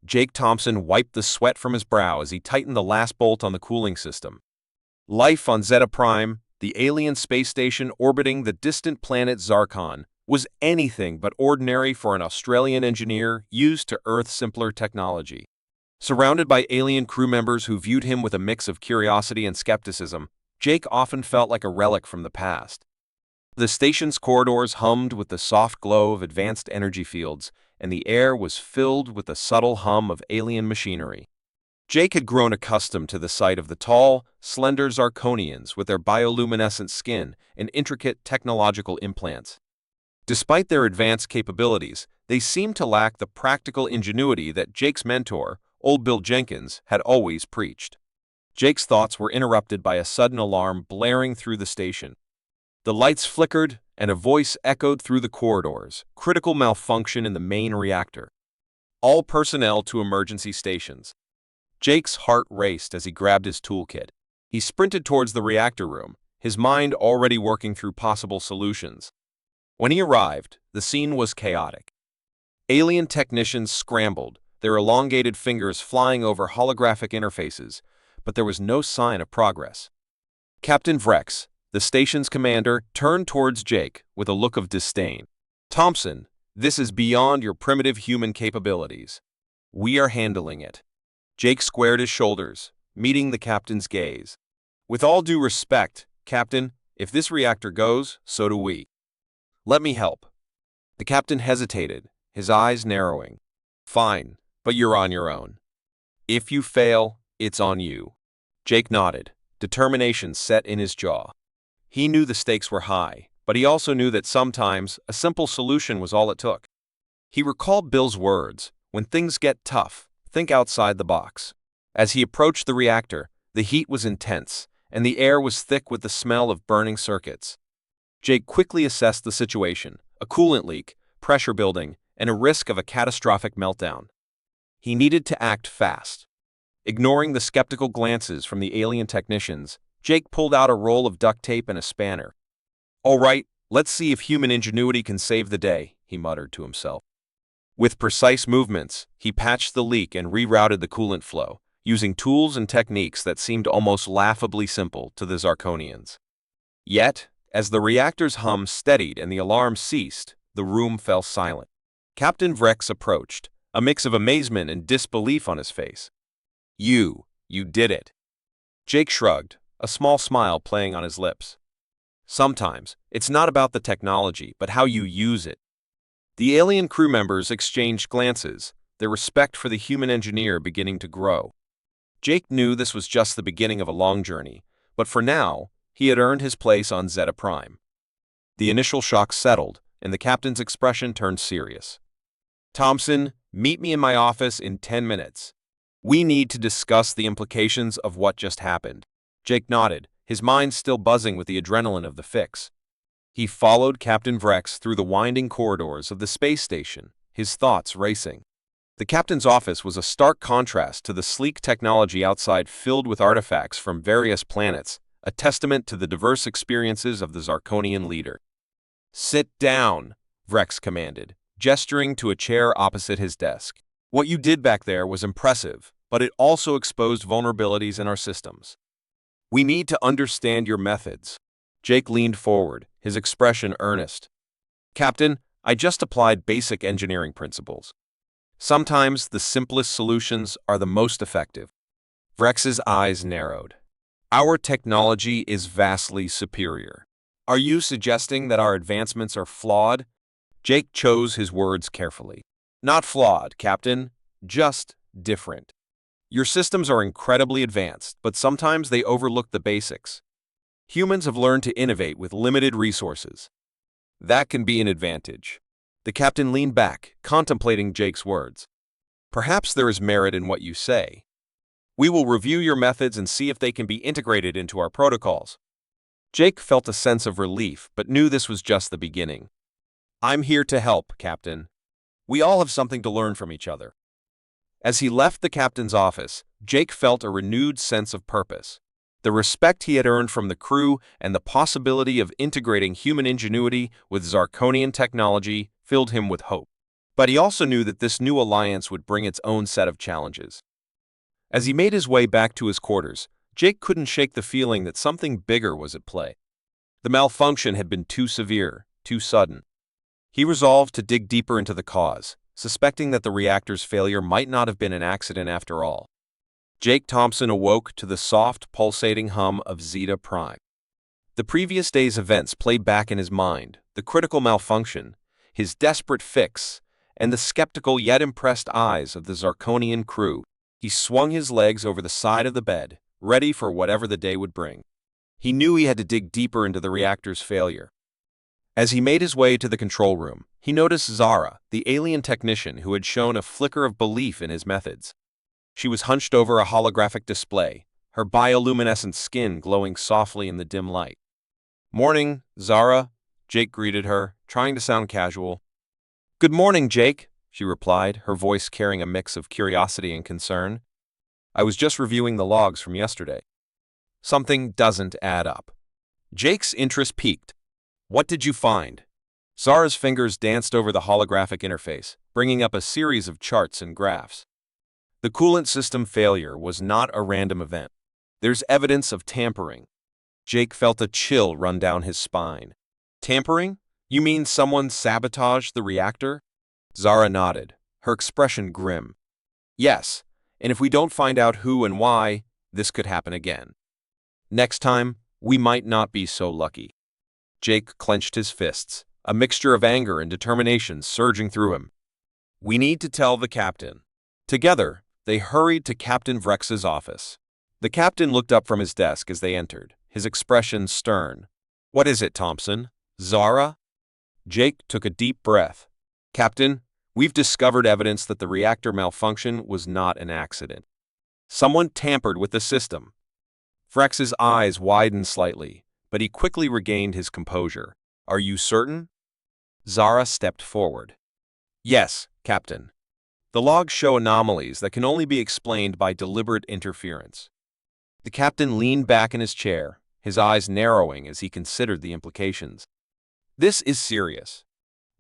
Jake Thompson wiped the sweat from his brow as he tightened the last bolt on the cooling system. Life on Zeta Prime, the alien space station orbiting the distant planet Zarkon, was anything but ordinary for an Australian engineer used to Earth's simpler technology. Surrounded by alien crew members who viewed him with a mix of curiosity and skepticism, Jake often felt like a relic from the past. The station's corridors hummed with the soft glow of advanced energy fields, and the air was filled with the subtle hum of alien machinery. Jake had grown accustomed to the sight of the tall, slender Zarkonians with their bioluminescent skin and intricate technological implants. Despite their advanced capabilities, they seemed to lack the practical ingenuity that Jake's mentor, Old Bill Jenkins, had always preached. Jake's thoughts were interrupted by a sudden alarm blaring through the station. The lights flickered, and a voice echoed through the corridors. Critical malfunction in the main reactor. All personnel to emergency stations. Jake's heart raced as he grabbed his toolkit. He sprinted towards the reactor room, his mind already working through possible solutions. When he arrived, the scene was chaotic. Alien technicians scrambled, their elongated fingers flying over holographic interfaces, but there was no sign of progress. Captain Vrex, the station's commander, turned towards Jake with a look of disdain. "Thompson, this is beyond your primitive human capabilities. We are handling it." Jake squared his shoulders, meeting the captain's gaze. "With all due respect, Captain, if this reactor goes, so do we. Let me help." The captain hesitated, his eyes narrowing. "Fine, but you're on your own. If you fail, it's on you." Jake nodded, determination set in his jaw. He knew the stakes were high, but he also knew that sometimes a simple solution was all it took. He recalled Bill's words, "When things get tough, think outside the box." As he approached the reactor, the heat was intense, and the air was thick with the smell of burning circuits. Jake quickly assessed the situation: a coolant leak, pressure building, and a risk of a catastrophic meltdown. He needed to act fast. Ignoring the skeptical glances from the alien technicians, Jake pulled out a roll of duct tape and a spanner. "All right, let's see if human ingenuity can save the day," he muttered to himself. With precise movements, he patched the leak and rerouted the coolant flow, using tools and techniques that seemed almost laughably simple to the Zarkonians. Yet, as the reactor's hum steadied and the alarm ceased, the room fell silent. Captain Vrex approached, a mix of amazement and disbelief on his face. You did it." Jake shrugged, a small smile playing on his lips. "Sometimes, it's not about the technology, but how you use it." The alien crew members exchanged glances, their respect for the human engineer beginning to grow. Jake knew this was just the beginning of a long journey, but for now, he had earned his place on Zeta Prime. The initial shock settled, and the captain's expression turned serious. "Thompson, meet me in my office in 10 minutes. We need to discuss the implications of what just happened." Jake nodded, his mind still buzzing with the adrenaline of the fix. He followed Captain Vrex through the winding corridors of the space station, his thoughts racing. The captain's office was a stark contrast to the sleek technology outside filled with artifacts from various planets, a testament to the diverse experiences of the Zarkonian leader. "Sit down," Vrex commanded, gesturing to a chair opposite his desk. "What you did back there was impressive, but it also exposed vulnerabilities in our systems. We need to understand your methods." Jake leaned forward, his expression earnest. "Captain, I just applied basic engineering principles. Sometimes the simplest solutions are the most effective." Vrex's eyes narrowed. "Our technology is vastly superior. Are you suggesting that our advancements are flawed?" Jake chose his words carefully. "Not flawed, Captain, just different. Your systems are incredibly advanced, but sometimes they overlook the basics. Humans have learned to innovate with limited resources. That can be an advantage." The captain leaned back, contemplating Jake's words. "Perhaps there is merit in what you say. We will review your methods and see if they can be integrated into our protocols." Jake felt a sense of relief, but knew this was just the beginning. "I'm here to help, Captain. We all have something to learn from each other." As he left the captain's office, Jake felt a renewed sense of purpose. The respect he had earned from the crew and the possibility of integrating human ingenuity with Zarkonian technology filled him with hope. But he also knew that this new alliance would bring its own set of challenges. As he made his way back to his quarters, Jake couldn't shake the feeling that something bigger was at play. The malfunction had been too severe, too sudden. He resolved to dig deeper into the cause, suspecting that the reactor's failure might not have been an accident after all. Jake Thompson awoke to the soft, pulsating hum of Zeta Prime. The previous day's events played back in his mind, the critical malfunction, his desperate fix, and the skeptical yet impressed eyes of the Zarkonian crew. He swung his legs over the side of the bed, ready for whatever the day would bring. He knew he had to dig deeper into the reactor's failure. As he made his way to the control room, he noticed Zara, the alien technician who had shown a flicker of belief in his methods. She was hunched over a holographic display, her bioluminescent skin glowing softly in the dim light. "Morning, Zara," Jake greeted her, trying to sound casual. "Good morning, Jake," she replied, her voice carrying a mix of curiosity and concern. "I was just reviewing the logs from yesterday. Something doesn't add up." Jake's interest piqued. "What did you find?" Zara's fingers danced over the holographic interface, bringing up a series of charts and graphs. The coolant system failure was not a random event. "There's evidence of tampering." Jake felt a chill run down his spine. "Tampering? You mean someone sabotaged the reactor?" Zara nodded, her expression grim. "Yes, and if we don't find out who and why, this could happen again. Next time, we might not be so lucky." Jake clenched his fists, a mixture of anger and determination surging through him. "We need to tell the captain." Together, they hurried to Captain Vrex's office. The captain looked up from his desk as they entered, his expression stern. "What is it, Thompson? Zara?" Jake took a deep breath. "Captain, we've discovered evidence that the reactor malfunction was not an accident. Someone tampered with the system." Vrex's eyes widened slightly, but he quickly regained his composure. "Are you certain?" Zara stepped forward. "Yes, Captain. The logs show anomalies that can only be explained by deliberate interference." The captain leaned back in his chair, his eyes narrowing as he considered the implications. "This is serious.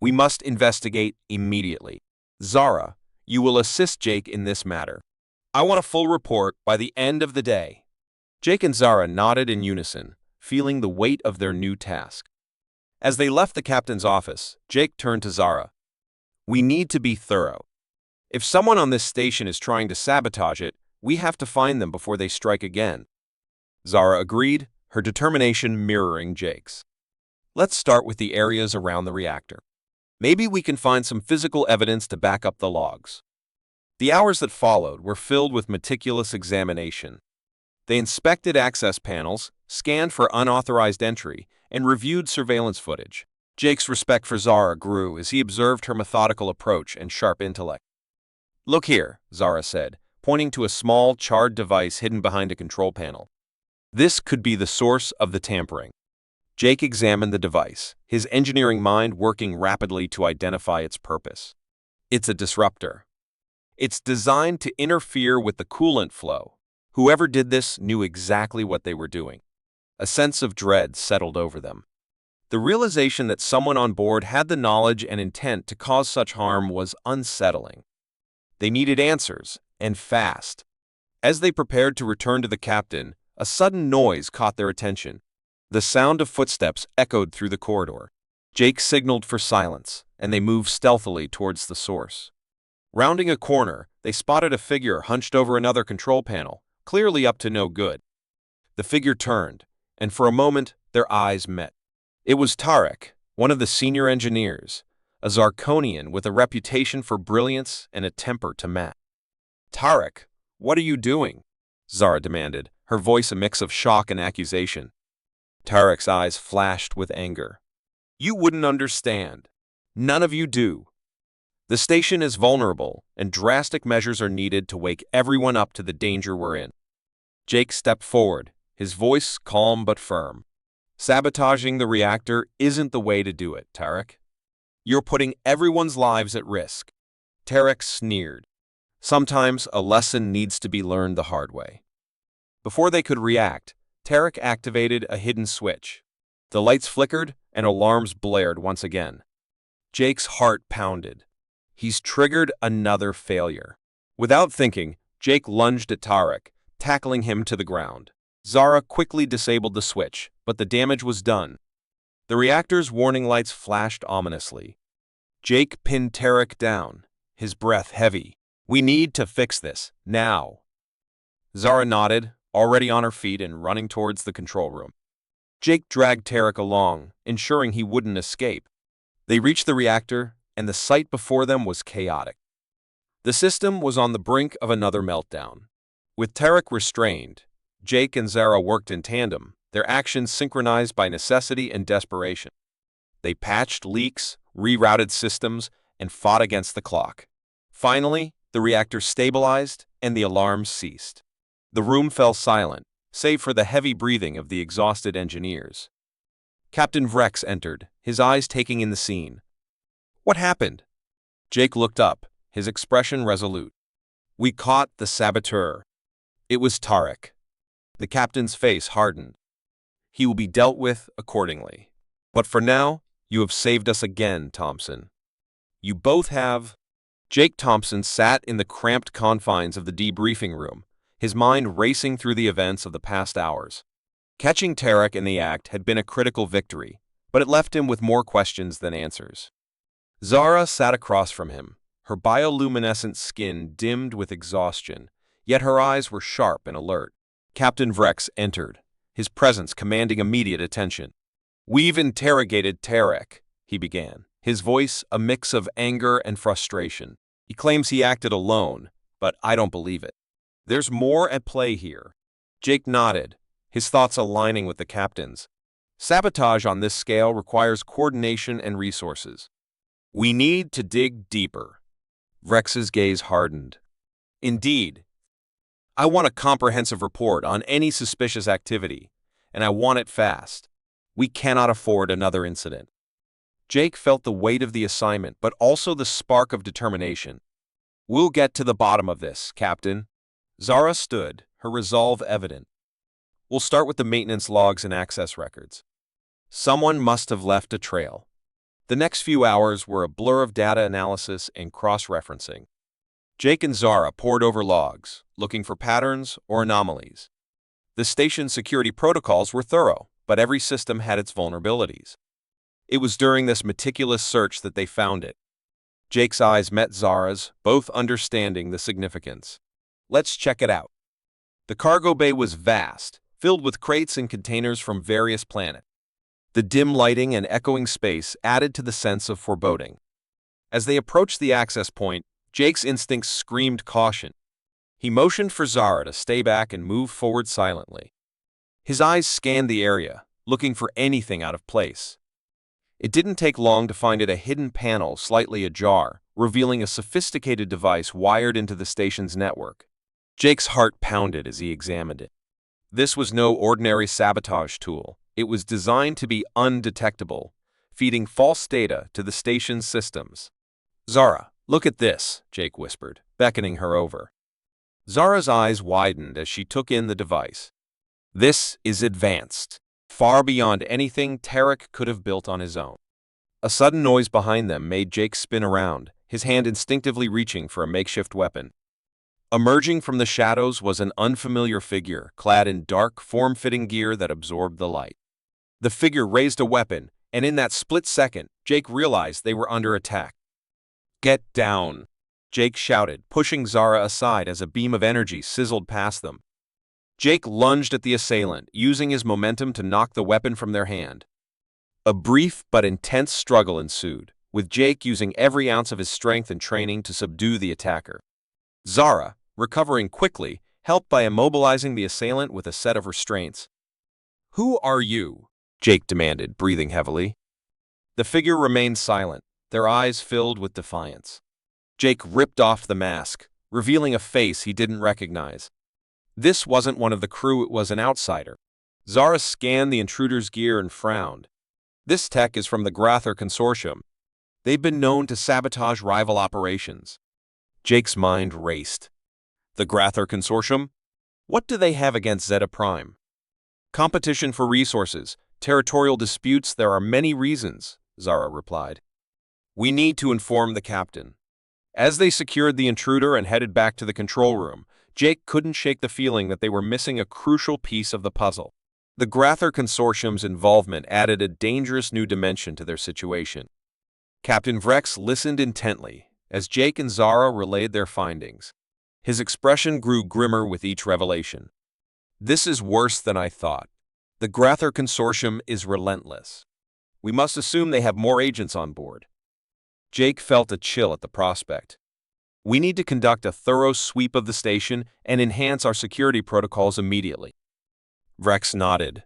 We must investigate immediately. Zara, you will assist Jake in this matter. I want a full report by the end of the day." Jake and Zara nodded in unison, feeling the weight of their new task. As they left the captain's office, Jake turned to Zara. "We need to be thorough. If someone on this station is trying to sabotage it, we have to find them before they strike again." Zara agreed, her determination mirroring Jake's. "Let's start with the areas around the reactor. Maybe we can find some physical evidence to back up the logs." The hours that followed were filled with meticulous examination. They inspected access panels, scanned for unauthorized entry, and reviewed surveillance footage. Jake's respect for Zara grew as he observed her methodical approach and sharp intellect. "Look here," Zara said, pointing to a small, charred device hidden behind a control panel. "This could be the source of the tampering." Jake examined the device, his engineering mind working rapidly to identify its purpose. "It's a disruptor. It's designed to interfere with the coolant flow." Whoever did this knew exactly what they were doing. A sense of dread settled over them. The realization that someone on board had the knowledge and intent to cause such harm was unsettling. They needed answers, and fast. As they prepared to return to the captain, a sudden noise caught their attention. The sound of footsteps echoed through the corridor. Jake signaled for silence, and they moved stealthily towards the source. Rounding a corner, they spotted a figure hunched over another control panel, clearly up to no good. The figure turned, and for a moment, their eyes met. It was Tarek, one of the senior engineers, a Zarkonian with a reputation for brilliance and a temper to match. "Tarek, what are you doing?" Zara demanded, her voice a mix of shock and accusation. Tarek's eyes flashed with anger. "You wouldn't understand. None of you do. The station is vulnerable, and drastic measures are needed to wake everyone up to the danger we're in." Jake stepped forward, his voice calm but firm. "Sabotaging the reactor isn't the way to do it, Tarek. You're putting everyone's lives at risk." Tarek sneered. "Sometimes a lesson needs to be learned the hard way." Before they could react, Tarek activated a hidden switch. The lights flickered, and alarms blared once again. Jake's heart pounded. He's triggered another failure. Without thinking, Jake lunged at Tarek, tackling him to the ground. Zara quickly disabled the switch, but the damage was done. The reactor's warning lights flashed ominously. Jake pinned Tarek down, his breath heavy. "We need to fix this, now." Zara nodded, already on her feet and running towards the control room. Jake dragged Tarek along, ensuring he wouldn't escape. They reached the reactor, and the sight before them was chaotic. The system was on the brink of another meltdown. With Tarek restrained, Jake and Zara worked in tandem, their actions synchronized by necessity and desperation. They patched leaks, rerouted systems, and fought against the clock. Finally, the reactor stabilized and the alarms ceased. The room fell silent, save for the heavy breathing of the exhausted engineers. Captain Vrex entered, his eyes taking in the scene. "What happened?" Jake looked up, his expression resolute. "We caught the saboteur." It was Tarek. The captain's face hardened. "He will be dealt with accordingly. But for now, you have saved us again, Thompson. You both have." Jake Thompson sat in the cramped confines of the debriefing room, his mind racing through the events of the past hours. Catching Tarek in the act had been a critical victory, but it left him with more questions than answers. Zara sat across from him, her bioluminescent skin dimmed with exhaustion, yet her eyes were sharp and alert. Captain Vrex entered, his presence commanding immediate attention. "We've interrogated Tarek," he began, his voice a mix of anger and frustration. "He claims he acted alone, but I don't believe it. There's more at play here." Jake nodded, his thoughts aligning with the captain's. Sabotage on this scale requires coordination and resources. "We need to dig deeper." Vrex's gaze hardened. "Indeed. I want a comprehensive report on any suspicious activity, and I want it fast. We cannot afford another incident." Jake felt the weight of the assignment, but also the spark of determination. "We'll get to the bottom of this, Captain." Zara stood, her resolve evident. "We'll start with the maintenance logs and access records. Someone must have left a trail." The next few hours were a blur of data analysis and cross-referencing. Jake and Zara pored over logs, looking for patterns or anomalies. The station's security protocols were thorough, but every system had its vulnerabilities. It was during this meticulous search that they found it. Jake's eyes met Zara's, both understanding the significance. "Let's check it out." The cargo bay was vast, filled with crates and containers from various planets. The dim lighting and echoing space added to the sense of foreboding. As they approached the access point, Jake's instincts screamed caution. He motioned for Zara to stay back and move forward silently. His eyes scanned the area, looking for anything out of place. It didn't take long to find it a hidden panel slightly ajar, revealing a sophisticated device wired into the station's network. Jake's heart pounded as he examined it. This was no ordinary sabotage tool. It was designed to be undetectable, feeding false data to the station's systems. "Zara, look at this," Jake whispered, beckoning her over. Zara's eyes widened as she took in the device. "This is advanced, far beyond anything Tarek could have built on his own." A sudden noise behind them made Jake spin around, his hand instinctively reaching for a makeshift weapon. Emerging from the shadows was an unfamiliar figure, clad in dark, form-fitting gear that absorbed the light. The figure raised a weapon, and in that split second, Jake realized they were under attack. "Get down!" Jake shouted, pushing Zara aside as a beam of energy sizzled past them. Jake lunged at the assailant, using his momentum to knock the weapon from their hand. A brief but intense struggle ensued, with Jake using every ounce of his strength and training to subdue the attacker. Zara, recovering quickly, helped by immobilizing the assailant with a set of restraints. "Who are you?" Jake demanded, breathing heavily. The figure remained silent, their eyes filled with defiance. Jake ripped off the mask, revealing a face he didn't recognize. This wasn't one of the crew, it was an outsider. Zara scanned the intruder's gear and frowned. "This tech is from the Grather Consortium. They've been known to sabotage rival operations." Jake's mind raced. The Grather Consortium? What do they have against Zeta Prime? Competition for resources, territorial disputes, there are many reasons, Zara replied. "We need to inform the captain." As they secured the intruder and headed back to the control room, Jake couldn't shake the feeling that they were missing a crucial piece of the puzzle. The Grather Consortium's involvement added a dangerous new dimension to their situation. Captain Vrex listened intently as Jake and Zara relayed their findings. His expression grew grimmer with each revelation. "This is worse than I thought. The Grather Consortium is relentless. We must assume they have more agents on board." Jake felt a chill at the prospect. "We need to conduct a thorough sweep of the station and enhance our security protocols immediately." Vrex nodded.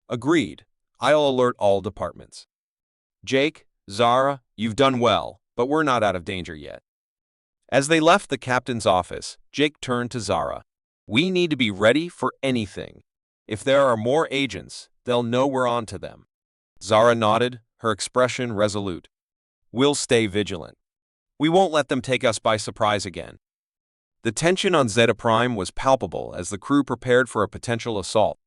"Agreed. I'll alert all departments." "Jake, Zara, you've done well, but we're not out of danger yet." As they left the captain's office, Jake turned to Zara. "We need to be ready for anything. If there are more agents, they'll know we're on to them." Zara nodded, her expression resolute. "We'll stay vigilant. We won't let them take us by surprise again." The tension on Zeta Prime was palpable as the crew prepared for a potential assault.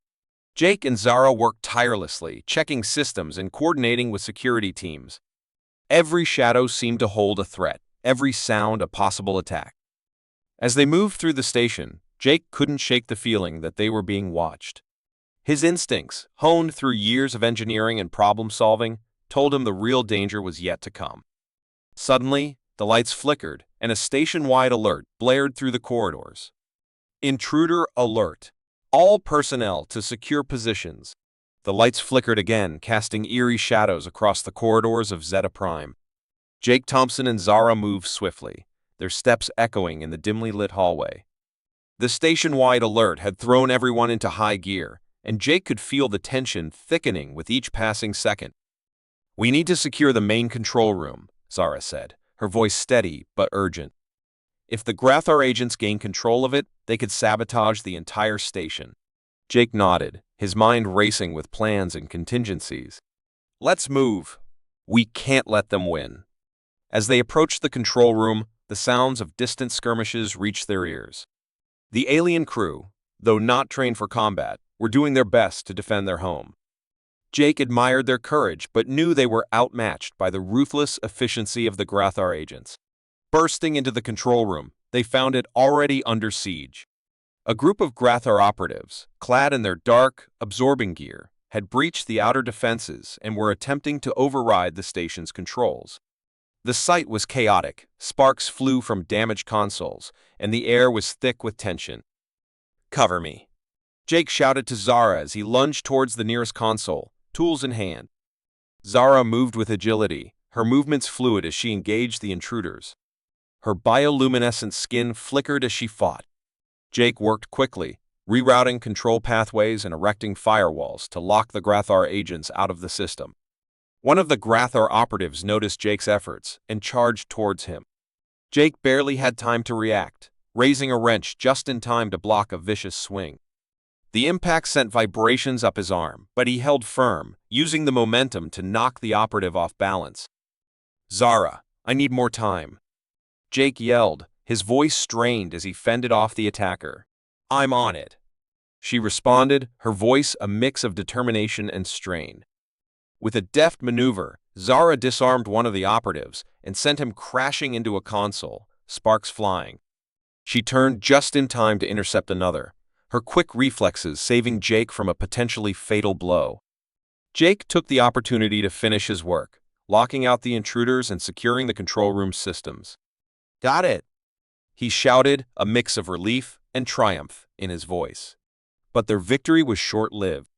Jake and Zara worked tirelessly, checking systems and coordinating with security teams. Every shadow seemed to hold a threat, every sound a possible attack. As they moved through the station, Jake couldn't shake the feeling that they were being watched. His instincts, honed through years of engineering and problem-solving, told him the real danger was yet to come. Suddenly, the lights flickered, and a station-wide alert blared through the corridors. "Intruder alert! All personnel to secure positions." The lights flickered again, casting eerie shadows across the corridors of Zeta Prime. Jake Thompson and Zara moved swiftly, their steps echoing in the dimly lit hallway. The station-wide alert had thrown everyone into high gear, and Jake could feel the tension thickening with each passing second. "We need to secure the main control room," Zara said, her voice steady but urgent. "If the Grathar agents gain control of it, they could sabotage the entire station." Jake nodded, his mind racing with plans and contingencies. "Let's move. We can't let them win." As they approached the control room, the sounds of distant skirmishes reached their ears. The alien crew, though not trained for combat, were doing their best to defend their home. Jake admired their courage but knew they were outmatched by the ruthless efficiency of the Grathar agents. Bursting into the control room, they found it already under siege. A group of Grathar operatives, clad in their dark, absorbing gear, had breached the outer defenses and were attempting to override the station's controls. The sight was chaotic, sparks flew from damaged consoles, and the air was thick with tension. "Cover me," Jake shouted to Zara as he lunged towards the nearest console, tools in hand. Zara moved with agility, her movements fluid as she engaged the intruders. Her bioluminescent skin flickered as she fought. Jake worked quickly, rerouting control pathways and erecting firewalls to lock the Grathar agents out of the system. One of the Grathar operatives noticed Jake's efforts and charged towards him. Jake barely had time to react, raising a wrench just in time to block a vicious swing. The impact sent vibrations up his arm, but he held firm, using the momentum to knock the operative off balance. "Zara, I need more time," Jake yelled, his voice strained as he fended off the attacker. "I'm on it," she responded, her voice a mix of determination and strain. With a deft maneuver, Zara disarmed one of the operatives and sent him crashing into a console, sparks flying. She turned just in time to intercept another, her quick reflexes saving Jake from a potentially fatal blow. Jake took the opportunity to finish his work, locking out the intruders and securing the control room systems. "Got it!" he shouted, a mix of relief and triumph in his voice. But their victory was short-lived.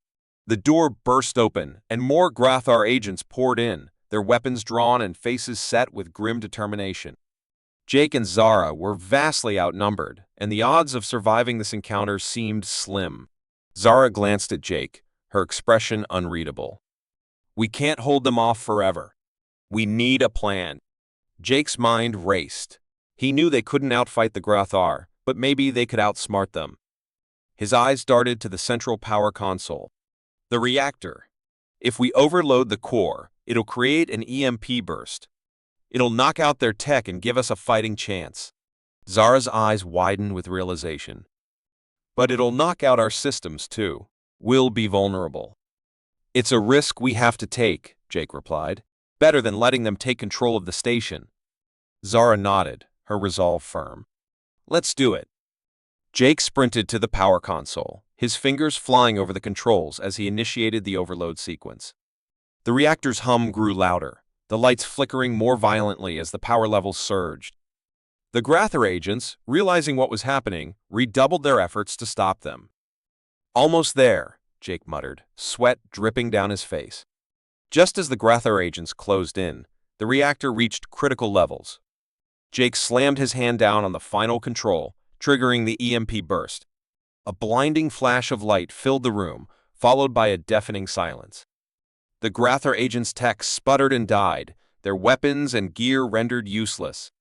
The door burst open, and more Grathar agents poured in, their weapons drawn and faces set with grim determination. Jake and Zara were vastly outnumbered, and the odds of surviving this encounter seemed slim. Zara glanced at Jake, her expression unreadable. "We can't hold them off forever. We need a plan." Jake's mind raced. He knew they couldn't outfight the Grathar, but maybe they could outsmart them. His eyes darted to the central power console. "The reactor. If we overload the core, it'll create an EMP burst. It'll knock out their tech and give us a fighting chance." Zara's eyes widened with realization. "But it'll knock out our systems too. We'll be vulnerable." "It's a risk we have to take," Jake replied. "Better than letting them take control of the station." Zara nodded, her resolve firm. "Let's do it." Jake sprinted to the power console, his fingers flying over the controls as he initiated the overload sequence. The reactor's hum grew louder, the lights flickering more violently as the power levels surged. The Grather agents, realizing what was happening, redoubled their efforts to stop them. "Almost there," Jake muttered, sweat dripping down his face. Just as the Grather agents closed in, the reactor reached critical levels. Jake slammed his hand down on the final control, triggering the EMP burst. A blinding flash of light filled the room, followed by a deafening silence. The Grather agents' tech sputtered and died, their weapons and gear rendered useless.